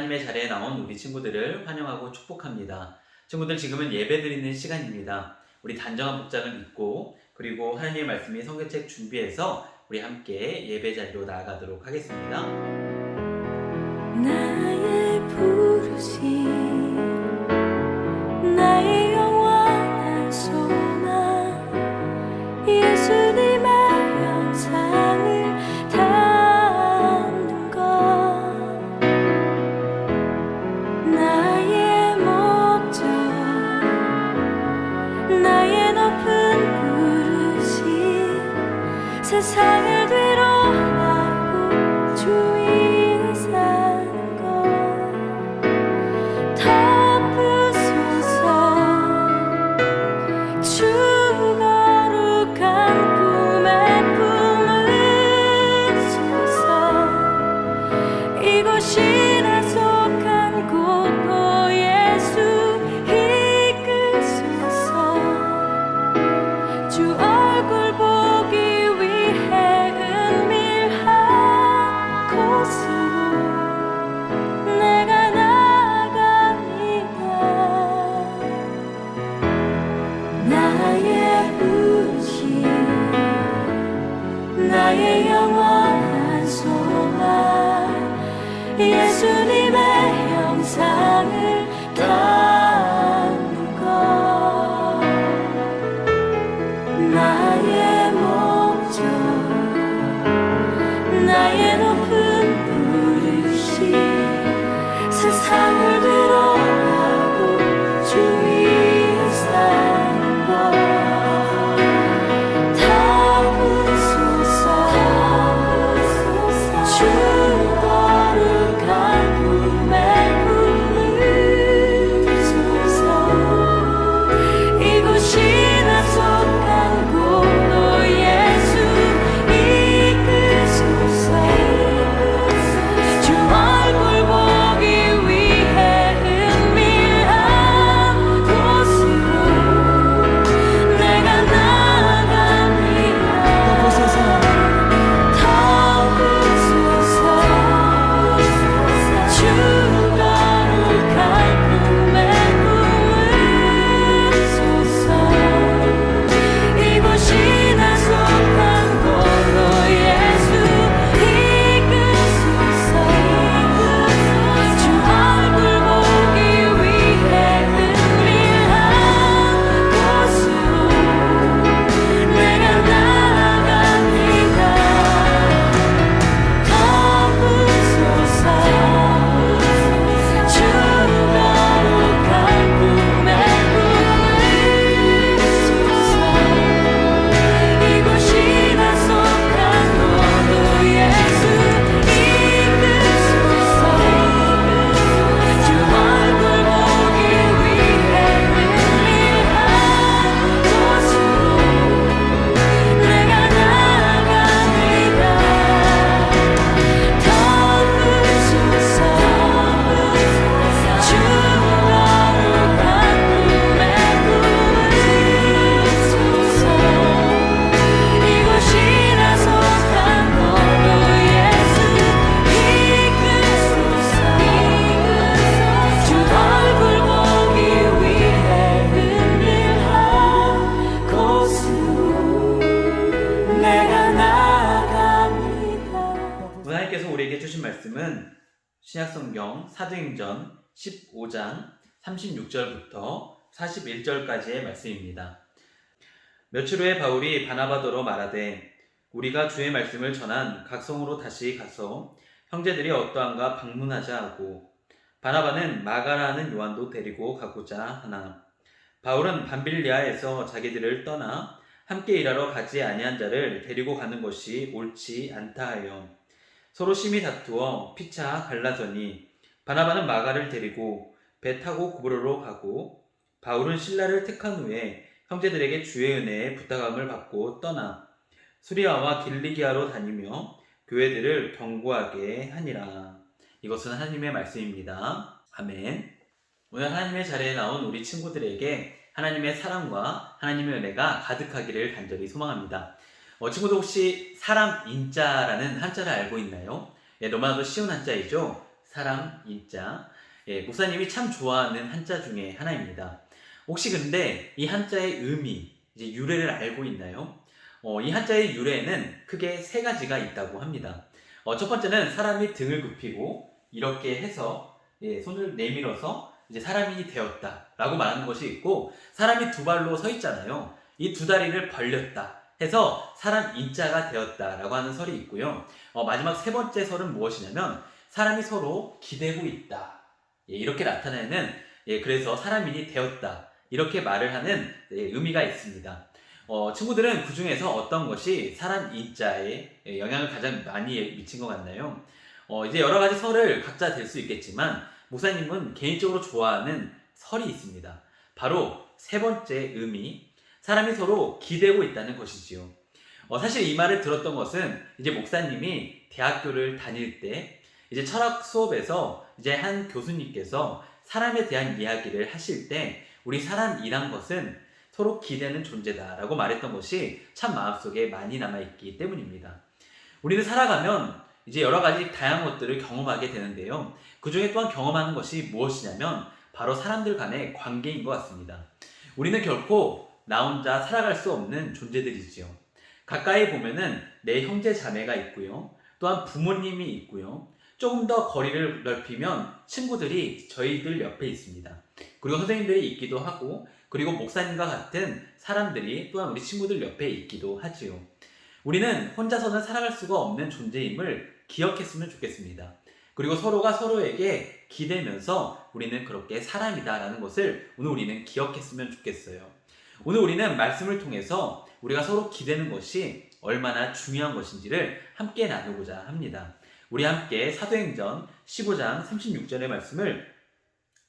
하나님의 자리에 나온 우리 친구들을 환영하고 축복합니다. 친구들, 지금은 예배드리는 시간입니다. 우리 단정한 복장을 입고 그리고 하나님의 말씀이 성경책 준비해서 우리 함께 예배 자리로 나아가도록 하겠습니다. 나의 부르심 나의 영원한 소망 예수님의 영상을 담는 것 나의 목적 나의 높은 부르심 세상을 뒤로하고 주 위에 사는 것 덮으소서 주 거룩한 꿈에 품으소서 이곳이 나 속한 곳 예수 이끄소서 주 얼굴 보기 위해 은밀한 곳으로 내가 나아갑니다. 나의 부르심 나의 영원한 소망 예수님의 형상을 담는 것 나의 목적 나의 높은 부르심 세상을 뒤로하고 주 위에 사는 것 덮으소서 주 거룩한 꿈에 품으소서 이곳이 나 속한 곳 예수 이끄소서 주 얼굴 보기 위해 은밀한 곳으로 내가 나아갑니다. 덮으소서 주 거룩한 꿈에 품으소서 이곳이 나 속한 곳로 예수 이끄소서 주 얼굴 보기 위해 은밀한 곳으로 내가 나아갑니다. 덮으소서 주 거룩한 꿈에 품으소서 이곳이 나 속한 곳로 예수 이끄소서 주 얼굴 보기 위해 은밀한 곳으로 내가 나아갑니다. 덮으소서 주 거룩한 꿈에 품으소서 이곳이 나 속한 곳로 예수 이끄소서 주 얼굴 보기 위해 은밀한 곳으로 내가 나아갑니다. 오늘 하나님께서 우리에게 주신 말씀은 신약성경 사도행전 15장 36절부터 41절까지의 말씀입니다. 며칠 후에 바울이 바나바더러 말하되 우리가 주의 말씀을 전한 각성으로 다시 가서 형제들이 어떠한가 방문하자 하고 바나바는 마가라 하는 요한도 데리고 가고자 하나 바울은 밤빌리아에서 자기들을 떠나 함께 일하러 가지 아니한 자를 데리고 가는 것이 옳지 않다 하여 서로 심히 다투어 피차 갈라서니 바나바는 마가를 데리고 배 타고 고브로로 가고 바울은 실라를 택한 후에 형제들에게 주의 은혜에 부탁함을 받고 떠나 수리아와 길리기아로 다니며 교회들을 경고하게 하니라. 이것은 하나님의 말씀입니다. 아멘. 오늘 하나님의 자리에 나온 우리 친구들에게 하나님의 사랑과 하나님의 은혜가 가득하기를 간절히 소망합니다. 친구들 혹시 사람 인자라는 한자를 알고 있나요? 너무나도 쉬운 한자이죠. 사람 인자. 목사님이 참 좋아하는 한자 중에 하나입니다. 혹시 근데 이 한자의 의미, 이제 유래를 알고 있나요? 이 한자의 유래에는 크게 세 가지가 있다고 합니다. 첫 번째는 사람이 등을 굽히고 이렇게 해서 손을 내밀어서 이제 사람이 되었다라고 말하는 것이 있고, 사람이 두 발로 서 있잖아요. 이 두 다리를 벌렸다 해서 사람 인자가 되었다라고 하는 설이 있고요. 마지막 세 번째 설은 무엇이냐면 사람이 서로 기대고 있다. 이렇게 나타내는, 그래서 사람인이 되었다. 이렇게 말을 하는 의미가 있습니다. 친구들은 그 중에서 어떤 것이 사람 인자에 영향을 가장 많이 미친 것 같나요? 이제 여러 가지 설을 각자 될 수 있겠지만 목사님은 개인적으로 좋아하는 설이 있습니다. 바로 세 번째 의미, 사람이 서로 기대고 있다는 것이지요. 사실 이 말을 들었던 것은 이제 목사님이 대학교를 다닐 때 이제 철학 수업에서 이제 한 교수님께서 사람에 대한 이야기를 하실 때 우리 사람이란 것은 서로 기대는 존재다라고 말했던 것이 참 마음속에 많이 남아있기 때문입니다. 우리는 살아가면 이제 여러 가지 다양한 것들을 경험하게 되는데요. 그 중에 또한 경험하는 것이 무엇이냐면 바로 사람들 간의 관계인 것 같습니다. 우리는 결코 나 혼자 살아갈 수 없는 존재들이지요. 가까이 보면은 내 형제 자매가 있고요. 또한 부모님이 있고요. 조금 더 거리를 넓히면 친구들이 저희들 옆에 있습니다. 그리고 선생님들이 있기도 하고, 그리고 목사님과 같은 사람들이 또한 우리 친구들 옆에 있기도 하지요. 우리는 혼자서는 살아갈 수가 없는 존재임을 기억했으면 좋겠습니다. 그리고 서로가 서로에게 기대면서 우리는 그렇게 사람이다라는 것을 오늘 우리는 기억했으면 좋겠어요. 오늘 우리는 말씀을 통해서 우리가 서로 기대는 것이 얼마나 중요한 것인지를 함께 나누고자 합니다. 우리 함께 사도행전 15장 36절의 말씀을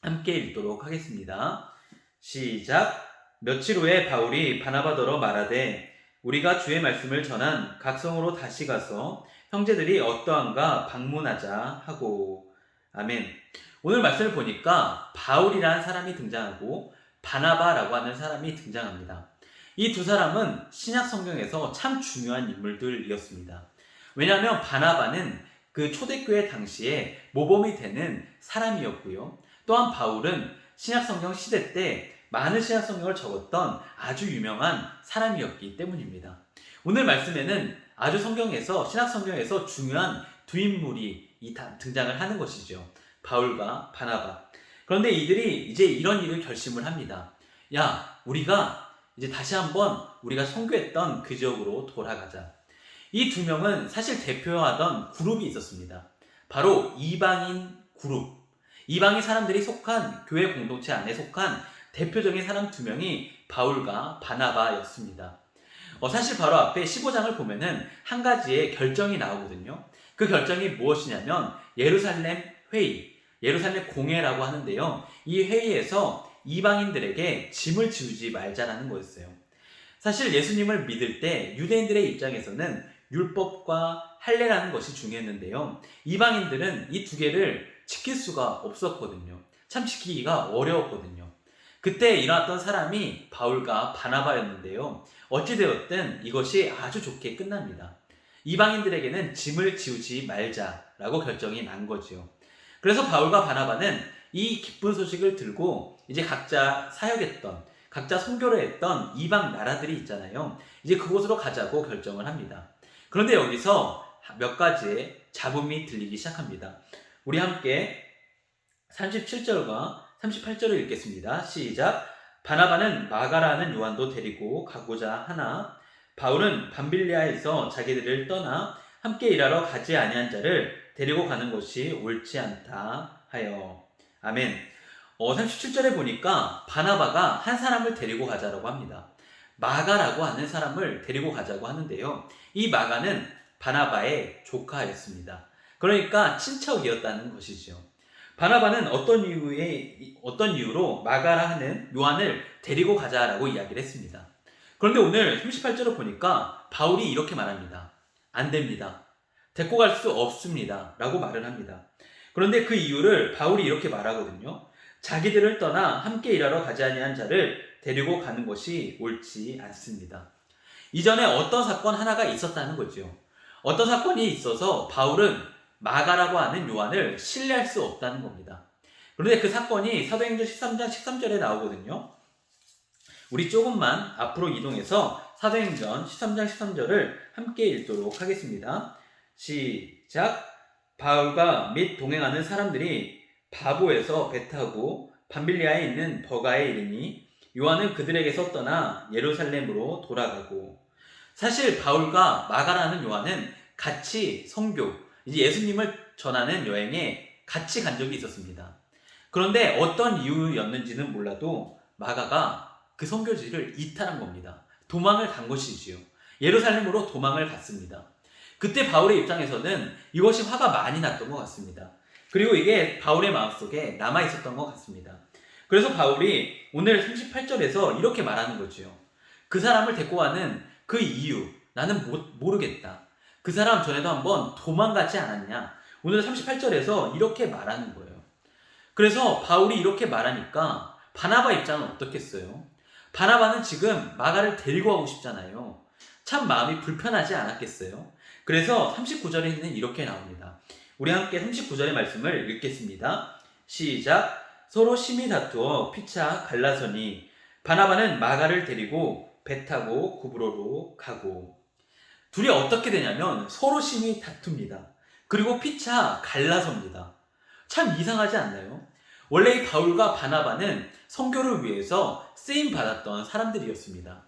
함께 읽도록 하겠습니다. 시작. 며칠 후에 바울이 바나바더러 말하되 우리가 주의 말씀을 전한 각성으로 다시 가서 형제들이 어떠한가 방문하자 하고. 아멘. 오늘 말씀을 보니까 바울이라는 사람이 등장하고 바나바라고 하는 사람이 등장합니다. 이 두 사람은 신약 성경에서 참 중요한 인물들이었습니다. 왜냐하면 바나바는 그 초대교회 당시에 모범이 되는 사람이었고요. 또한 바울은 신약성경 시대 때 많은 신약성경을 적었던 아주 유명한 사람이었기 때문입니다. 오늘 말씀에는 아주 신약성경에서 중요한 두 인물이 등장을 하는 것이죠. 바울과 바나바. 그런데 이들이 이제 이런 일을 결심을 합니다. 야, 우리가 이제 다시 한번 우리가 선교했던 그 지역으로 돌아가자. 이 두 명은 사실 대표하던 그룹이 있었습니다. 바로 이방인 그룹. 이방인 사람들이 속한 교회 공동체 안에 속한 대표적인 사람 두 명이 바울과 바나바였습니다. 사실 바로 앞에 15장을 보면은 한 가지의 결정이 나오거든요. 그 결정이 무엇이냐면 예루살렘 회의, 예루살렘 공회라고 하는데요. 이 회의에서 이방인들에게 짐을 지우지 말자라는 거였어요. 사실 예수님을 믿을 때 유대인들의 입장에서는 율법과 할례라는 것이 중요했는데요. 이방인들은 이 두 개를 지킬 수가 없었거든요. 참 지키기가 어려웠거든요. 그때 일어났던 사람이 바울과 바나바였는데요. 어찌되었든 이것이 아주 좋게 끝납니다. 이방인들에게는 짐을 지우지 말자라고 결정이 난 거죠. 그래서 바울과 바나바는 이 기쁜 소식을 들고 이제 각자 사역했던, 각자 선교를 했던 이방 나라들이 있잖아요. 이제 그곳으로 가자고 결정을 합니다. 그런데 여기서 몇 가지의 잡음이 들리기 시작합니다. 우리 함께 37절과 38절을 읽겠습니다. 시작. 바나바는 마가라는 요한도 데리고 가고자 하나 바울은 밤빌리아에서 자기들을 떠나 함께 일하러 가지 아니한 자를 데리고 가는 것이 옳지 않다 하여. 아멘. 37절에 보니까 바나바가 한 사람을 데리고 가자라고 합니다. 마가라고 하는 사람을 데리고 가자고 하는데요. 이 마가는 바나바의 조카였습니다. 그러니까 친척이었다는 것이죠. 바나바는 어떤 이유로 마가라 하는 요한을 데리고 가자라고 이야기를 했습니다. 그런데 오늘 38절을 보니까 바울이 이렇게 말합니다. 안 됩니다. 데리고 갈 수 없습니다. 라고 말을 합니다. 그런데 그 이유를 바울이 이렇게 말하거든요. 자기들을 떠나 함께 일하러 가지 아니한 자를 데리고 가는 것이 옳지 않습니다. 이전에 어떤 사건 하나가 있었다는 거죠. 어떤 사건이 있어서 바울은 마가라고 하는 요한을 신뢰할 수 없다는 겁니다. 그런데 그 사건이 사도행전 13장 13절에 나오거든요. 우리 조금만 앞으로 이동해서 사도행전 13장 13절을 함께 읽도록 하겠습니다. 시작. 바울과 및 동행하는 사람들이 바보에서 배 타고 밤빌리아에 있는 버가에 이르니 요한은 그들에게서 떠나 예루살렘으로 돌아가고. 사실 바울과 마가라는 요한은 같이 선교, 이제 예수님을 전하는 여행에 같이 간 적이 있었습니다. 그런데 어떤 이유였는지는 몰라도 마가가 그 선교지를 이탈한 겁니다. 도망을 간 것이지요. 예루살렘으로 도망을 갔습니다. 그때 바울의 입장에서는 이것이 화가 많이 났던 것 같습니다. 그리고 이게 바울의 마음속에 남아있었던 것 같습니다. 그래서 바울이 오늘 38절에서 이렇게 말하는 거죠. 그 사람을 데리고 가는 그 이유, 나는 모르겠다. 그 사람 전에도 한번 도망가지 않았냐. 오늘 38절에서 이렇게 말하는 거예요. 그래서 바울이 이렇게 말하니까 바나바 입장은 어떻겠어요? 바나바는 지금 마가를 데리고 가고 싶잖아요. 참 마음이 불편하지 않았겠어요? 그래서 39절에는 이렇게 나옵니다. 우리 함께 39절의 말씀을 읽겠습니다. 시작. 서로 심히 다투어 피차 갈라서니 바나바는 마가를 데리고 배 타고 구브로로 가고. 둘이 어떻게 되냐면 서로 심히 다툽니다. 그리고 피차 갈라섭니다. 참 이상하지 않나요? 원래 이 바울과 바나바는 선교를 위해서 쓰임 받았던 사람들이었습니다.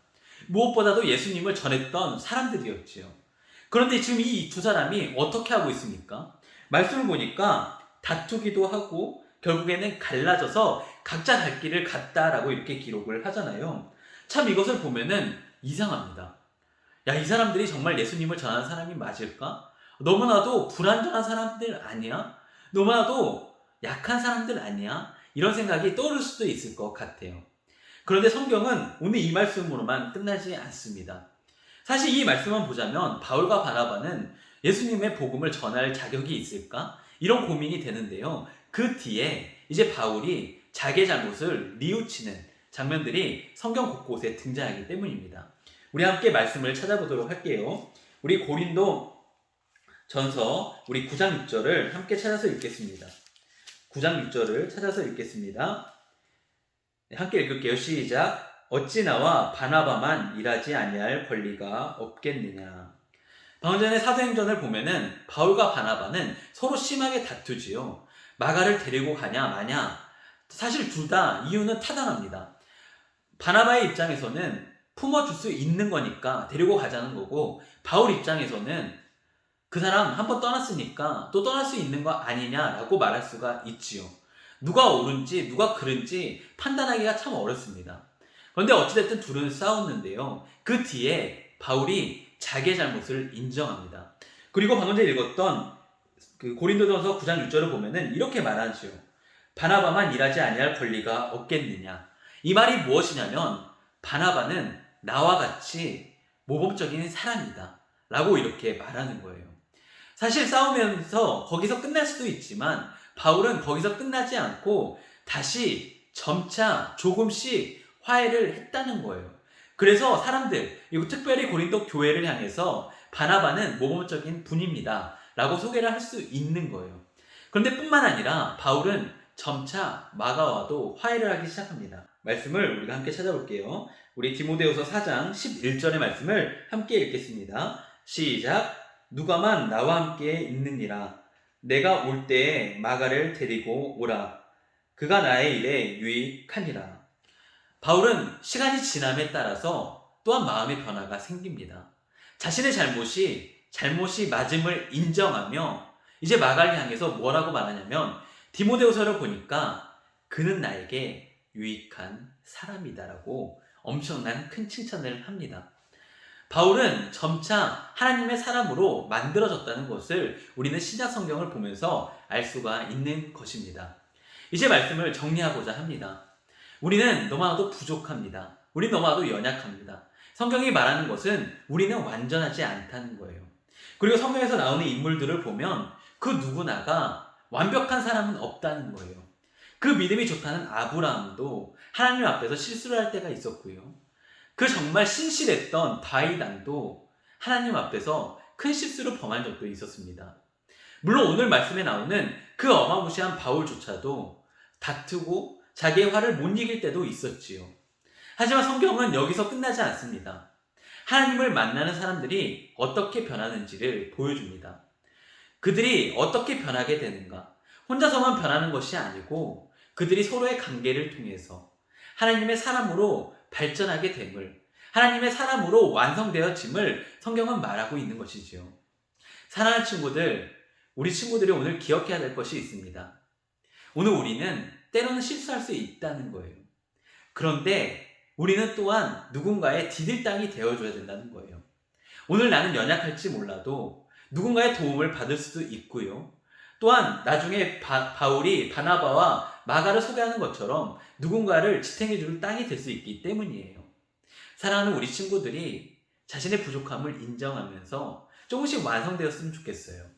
무엇보다도 예수님을 전했던 사람들이었지요. 그런데 지금 이 두 사람이 어떻게 하고 있습니까? 말씀을 보니까 다투기도 하고 결국에는 갈라져서 각자 갈 길을 갔다라고 이렇게 기록을 하잖아요. 참 이것을 보면은 이상합니다. 야, 이 사람들이 정말 예수님을 전하는 사람이 맞을까? 너무나도 불완전한 사람들 아니야? 너무나도 약한 사람들 아니야? 이런 생각이 떠오를 수도 있을 것 같아요. 그런데 성경은 오늘 이 말씀으로만 끝나지 않습니다. 사실 이 말씀만 보자면 바울과 바나바는 예수님의 복음을 전할 자격이 있을까? 이런 고민이 되는데요. 그 뒤에 이제 바울이 자기의 잘못을 뉘우치는 장면들이 성경 곳곳에 등장하기 때문입니다. 우리 함께 말씀을 찾아보도록 할게요. 우리 고린도 전서 우리 9장 6절을 함께 찾아서 읽겠습니다. 9장 6절을 찾아서 읽겠습니다. 함께 읽을게요. 시작. 어찌 나와 바나바만 일하지 아니할 권리가 없겠느냐. 방금 전에 사도행전을 보면은 바울과 바나바는 서로 심하게 다투지요. 마가를 데리고 가냐 마냐. 사실 둘 다 이유는 타당합니다. 바나바의 입장에서는 품어줄 수 있는 거니까 데리고 가자는 거고, 바울 입장에서는 그 사람 한번 떠났으니까 또 떠날 수 있는 거 아니냐라고 말할 수가 있지요. 누가 옳은지 누가 그른지 판단하기가 참 어렵습니다. 그런데 어찌됐든 둘은 싸웠는데요. 그 뒤에 바울이 자기의 잘못을 인정합니다. 그리고 방금 전에 읽었던 그 고린도전서 9장 6절을 보면은 이렇게 말하지요. 바나바만 일하지 아니할 권리가 없겠느냐. 이 말이 무엇이냐면 바나바는 나와 같이 모범적인 사람이다 라고 이렇게 말하는 거예요. 사실 싸우면서 거기서 끝날 수도 있지만 바울은 거기서 끝나지 않고 다시 점차 조금씩 화해를 했다는 거예요. 그래서 사람들, 그리고 특별히 고린도 교회를 향해서 바나바는 모범적인 분입니다 라고 소개를 할 수 있는 거예요. 그런데 뿐만 아니라 바울은 점차 마가와도 화해를 하기 시작합니다. 말씀을 우리가 함께 찾아볼게요. 우리 디모데후서 4장 11절의 말씀을 함께 읽겠습니다. 시작. 누가만 나와 함께 있느니라. 내가 올 때에 마가를 데리고 오라. 그가 나의 일에 유익하니라. 바울은 시간이 지남에 따라서 또한 마음의 변화가 생깁니다. 자신의 잘못이 맞음을 인정하며 이제 마가를 향해서 뭐라고 말하냐면 디모데후서를 보니까 그는 나에게 유익한 사람이다라고 엄청난 큰 칭찬을 합니다. 바울은 점차 하나님의 사람으로 만들어졌다는 것을 우리는 신약 성경을 보면서 알 수가 있는 것입니다. 이제 말씀을 정리하고자 합니다. 우리는 너무나도 부족합니다. 우리는 너무나도 연약합니다. 성경이 말하는 것은 우리는 완전하지 않다는 거예요. 그리고 성경에서 나오는 인물들을 보면 그 누구나가 완벽한 사람은 없다는 거예요. 그 믿음이 좋다는 아브라함도 하나님 앞에서 실수를 할 때가 있었고요. 그 정말 신실했던 다윗 왕도 하나님 앞에서 큰 실수를 범한 적도 있었습니다. 물론 오늘 말씀에 나오는 그 어마무시한 바울조차도 다투고 자기의 화를 못 이길 때도 있었지요. 하지만 성경은 여기서 끝나지 않습니다. 하나님을 만나는 사람들이 어떻게 변하는지를 보여줍니다. 그들이 어떻게 변하게 되는가? 혼자서만 변하는 것이 아니고 그들이 서로의 관계를 통해서 하나님의 사람으로 발전하게 됨을, 하나님의 사람으로 완성되어짐을 성경은 말하고 있는 것이지요. 사랑하는 친구들, 우리 친구들이 오늘 기억해야 될 것이 있습니다. 오늘 우리는 때로는 실수할 수 있다는 거예요. 그런데 우리는 또한 누군가의 디딜당이 되어줘야 된다는 거예요. 오늘 나는 연약할지 몰라도 누군가의 도움을 받을 수도 있고요. 또한 나중에 바울이 바나바와 마가를 소개하는 것처럼 누군가를 지탱해줄 땅이 될 수 있기 때문이에요. 사랑하는 우리 친구들이 자신의 부족함을 인정하면서 조금씩 완성되었으면 좋겠어요.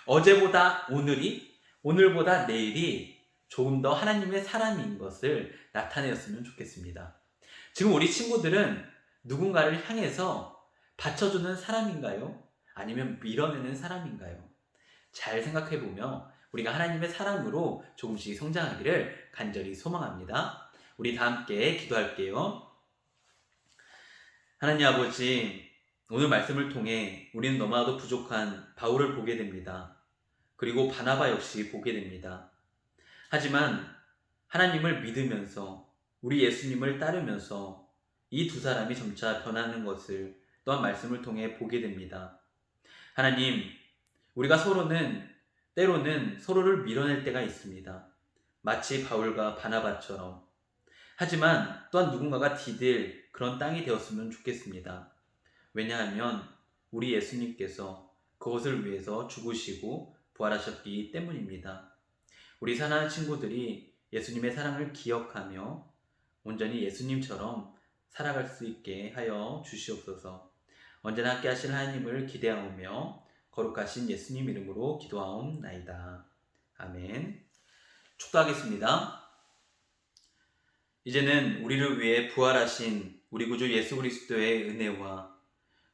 어제보다 오늘이, 오늘보다 내일이 조금 더 하나님의 사람인 것을 나타내었으면 좋겠습니다. 지금 우리 친구들은 누군가를 향해서 받쳐주는 사람인가요? 아니면 밀어내는 사람인가요? 잘 생각해보며 우리가 하나님의 사람으로 조금씩 성장하기를 간절히 소망합니다. 우리 다 함께 기도할게요. 하나님 아버지, 오늘 말씀을 통해 우리는 너무나도 부족한 바울을 보게 됩니다. 그리고 바나바 역시 보게 됩니다. 하지만 하나님을 믿으면서 우리 예수님을 따르면서 이 두 사람이 점차 변하는 것을 또한 말씀을 통해 보게 됩니다. 하나님, 우리가 때로는 서로를 밀어낼 때가 있습니다. 마치 바울과 바나바처럼. 하지만 또한 누군가가 디딜 그런 땅이 되었으면 좋겠습니다. 왜냐하면 우리 예수님께서 그것을 위해서 죽으시고 부활하셨기 때문입니다. 우리 사랑하는 친구들이 예수님의 사랑을 기억하며 온전히 예수님처럼 살아갈 수 있게 하여 주시옵소서. 언제나 함께 하실 하나님을 기대하오며 거룩하신 예수님 이름으로 기도하옵나이다. 아멘. 축도하겠습니다. 이제는 우리를 위해 부활하신 우리 구주 예수 그리스도의 은혜와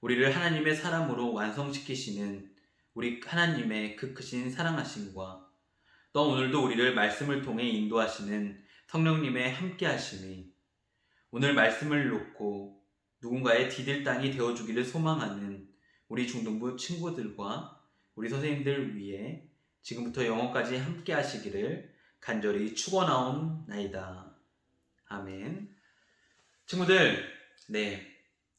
우리를 하나님의 사람으로 완성시키시는 우리 하나님의 그 크신 사랑하심과 또 오늘도 우리를 말씀을 통해 인도하시는 성령님의 함께하심이 오늘 말씀을 놓고 누군가의 디딜 땅이 되어주기를 소망하는 우리 중등부 친구들과 우리 선생님들 위해 지금부터 영원까지 함께 하시기를 간절히 축원하옵나이다. 아멘. 친구들,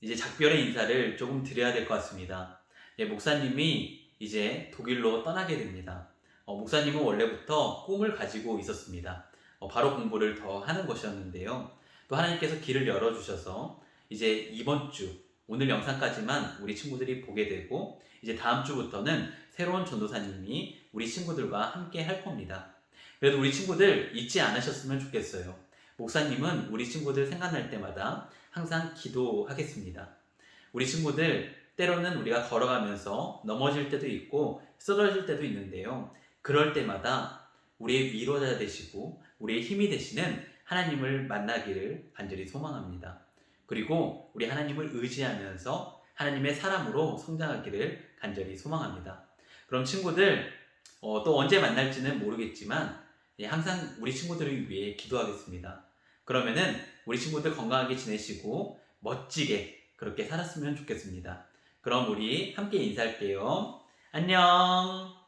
이제 작별의 인사를 조금 드려야 될 것 같습니다. 목사님이 이제 독일로 떠나게 됩니다. 목사님은 원래부터 꿈을 가지고 있었습니다. 바로 공부를 더 하는 것이었는데요. 또 하나님께서 길을 열어주셔서 이제 이번 주 오늘 영상까지만 우리 친구들이 보게 되고 이제 다음 주부터는 새로운 전도사님이 우리 친구들과 함께 할 겁니다. 그래도 우리 친구들 잊지 않으셨으면 좋겠어요. 목사님은 우리 친구들 생각날 때마다 항상 기도하겠습니다. 우리 친구들 때로는 우리가 걸어가면서 넘어질 때도 있고 쓰러질 때도 있는데요. 그럴 때마다 우리의 위로자 되시고 우리의 힘이 되시는 하나님을 만나기를 간절히 소망합니다. 그리고 우리 하나님을 의지하면서 하나님의 사람으로 성장하기를 간절히 소망합니다. 그럼 친구들 또 언제 만날지는 모르겠지만 항상 우리 친구들을 위해 기도하겠습니다. 그러면은 우리 친구들 건강하게 지내시고 멋지게 그렇게 살았으면 좋겠습니다. 그럼 우리 함께 인사할게요. 안녕.